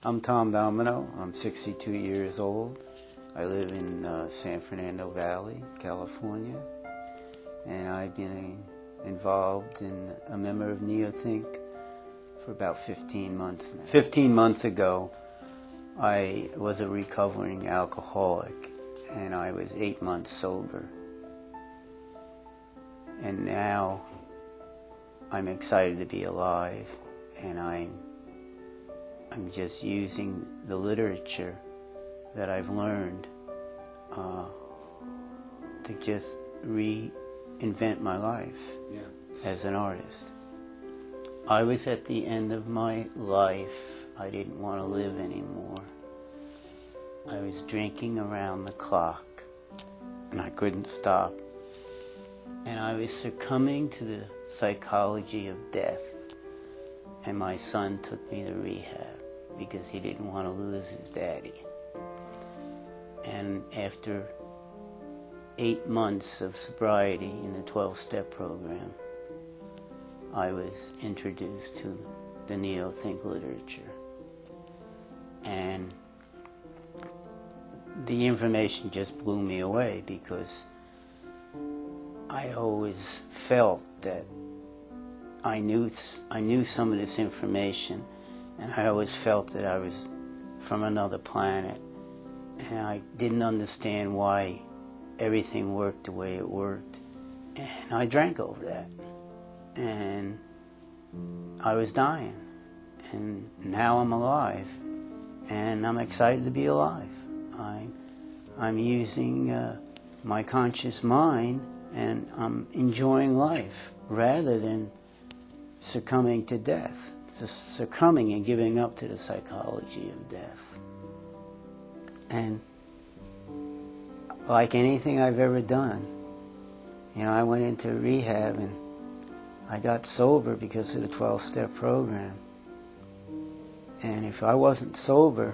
I'm Tom Domino. I'm 62 years old. I live in San Fernando Valley, California, and I've been involved in a member of Neothink for about 15 months now. 15 months ago, I was a recovering alcoholic, and I was 8 months sober. And now I'm excited to be alive, and I'm just using the literature that I've learned to just reinvent my life as an artist. I was at the end of my life. I didn't want to live anymore. I was drinking around the clock, and I couldn't stop. And I was succumbing to the psychology of death. And my son took me to rehab because he didn't want to lose his daddy. And after 8 months of sobriety in the 12-step program, I was introduced to the Neothink literature. And the information just blew me away because I always felt that I knew some of this information, and I always felt that I was from another planet, and I didn't understand why everything worked the way it worked, and I drank over that, and I was dying, and now I'm alive, and I'm excited to be alive. I'm using my conscious mind, and I'm enjoying life rather than succumbing to death, succumbing and giving up to the psychology of death. And like anything I've ever done, I went into rehab and I got sober because of the 12-step program. And if I wasn't sober,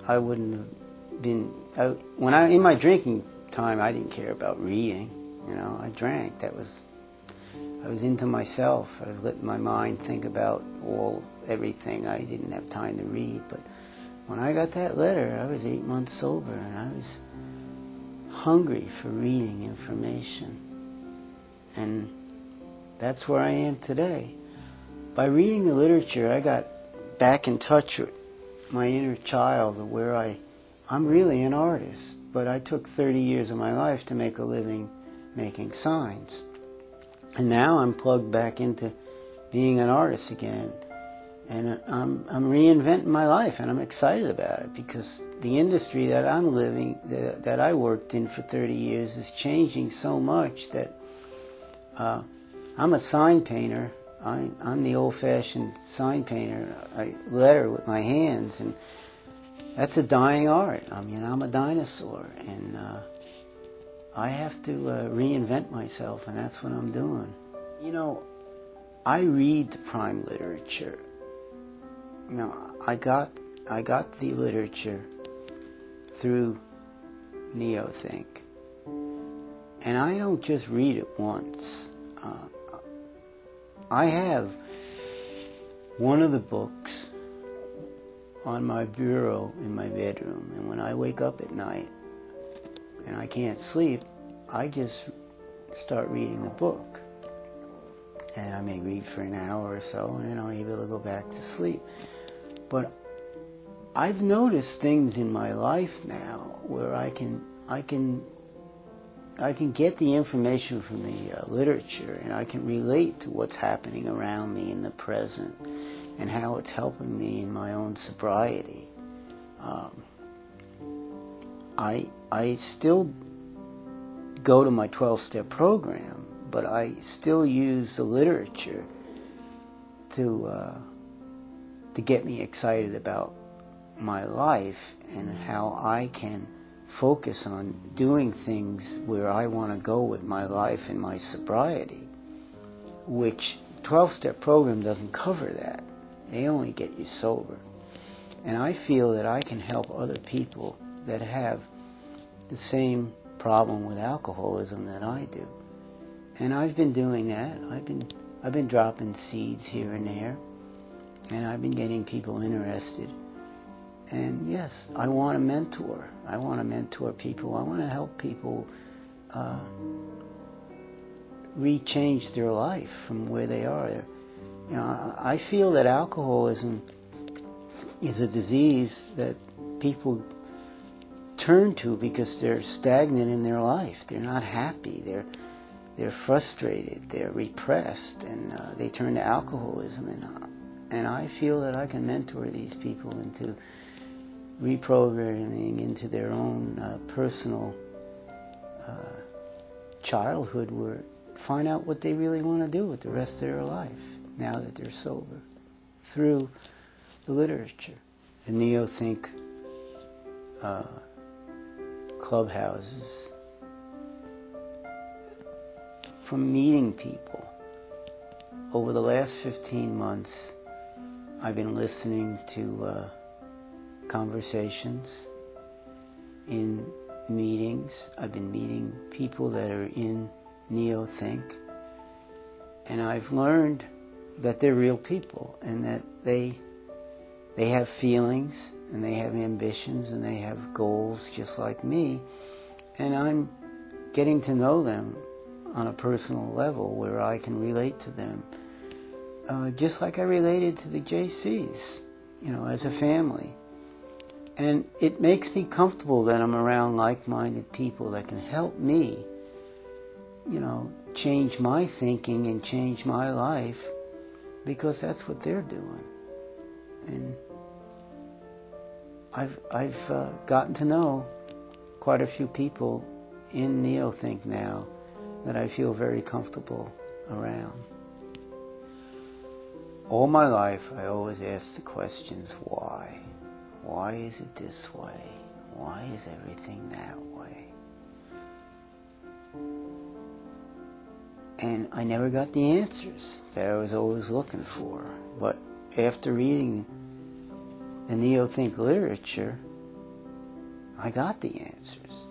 I wouldn't have been... in my drinking time, I didn't care about reading. I drank. I was into myself. I was letting my mind think about everything. I didn't have time to read. But when I got that letter, I was 8 months sober, and I was hungry for reading information. And that's where I am today. By reading the literature, I got back in touch with my inner child, where I'm really an artist, but I took 30 years of my life to make a living making signs. And now I'm plugged back into being an artist again. And I'm reinventing my life, and I'm excited about it because the industry that I'm living, that I worked in for 30 years, is changing so much that I'm a sign painter. I'm the old-fashioned sign painter. I letter with my hands, and that's a dying art. I'm a dinosaur, and I have to reinvent myself, and that's what I'm doing. I read the prime literature. I got the literature through Neothink, and I don't just read it once. I have one of the books on my bureau in my bedroom, and when I wake up at night and I can't sleep, I just start reading the book. And I may read for an hour or so, and then I'm able to go back to sleep. But I've noticed things in my life now where I can get the information from the literature, and I can relate to what's happening around me in the present and how it's helping me in my own sobriety. I still go to my 12-step program, but I still use the literature to get me excited about my life and how I can focus on doing things where I want to go with my life and my sobriety, which 12-step program doesn't cover that. They only get you sober. And I feel that I can help other people that have the same problem with alcoholism that I do. And I've been doing that. I've been dropping seeds here and there. And I've been getting people interested. And yes, I want to mentor. I want to mentor people. I want to help people re-change their life from where they are. You know, I feel that alcoholism is a disease that people turn to because they're stagnant in their life. They're not happy. They're frustrated. They're repressed, and they turn to alcoholism. And I feel that I can mentor these people into reprogramming into their own personal childhood, where find out what they really want to do with the rest of their life now that they're sober, through the literature, the Neothink clubhouses, from meeting people. Over the last 15 months, I've been listening to conversations in meetings. I've been meeting people that are in Neothink, and I've learned that they're real people, and that they have feelings, and they have ambitions, and they have goals just like me, and I'm getting to know them on a personal level where I can relate to them, just like I related to the JCs, you know, as a family. And it makes me comfortable that I'm around like-minded people that can help me, you know, change my thinking and change my life, because that's what they're doing. And I've gotten to know quite a few people in Neothink now that I feel very comfortable around. All my life, I always ask the questions, why? Why is it this way? Why is everything that way? And I never got the answers that I was always looking for. But after reading the Neothink literature, I got the answers.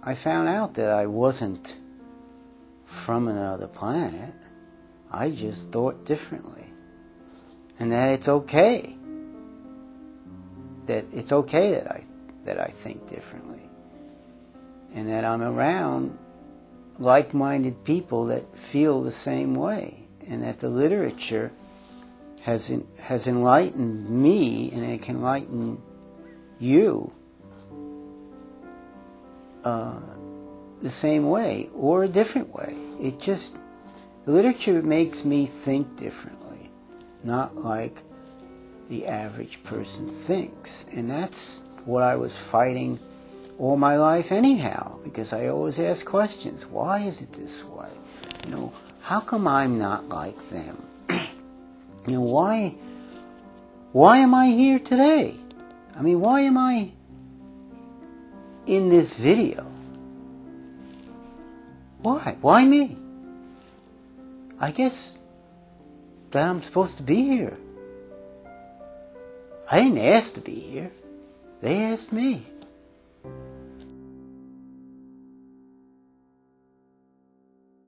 I found out that I wasn't from another planet. I just thought differently. And that it's okay. That it's okay that I think differently. And that I'm around like-minded people that feel the same way. And that the literature has enlightened me, and it can enlighten you the same way or a different way. The literature makes me think differently, not like the average person thinks. And that's what I was fighting all my life anyhow, because I always ask questions. Why is it this way? You know, how come I'm not like them? You know, why am I here today? I mean, why am I in this video? Why? Why me? I guess that I'm supposed to be here. I didn't ask to be here. They asked me.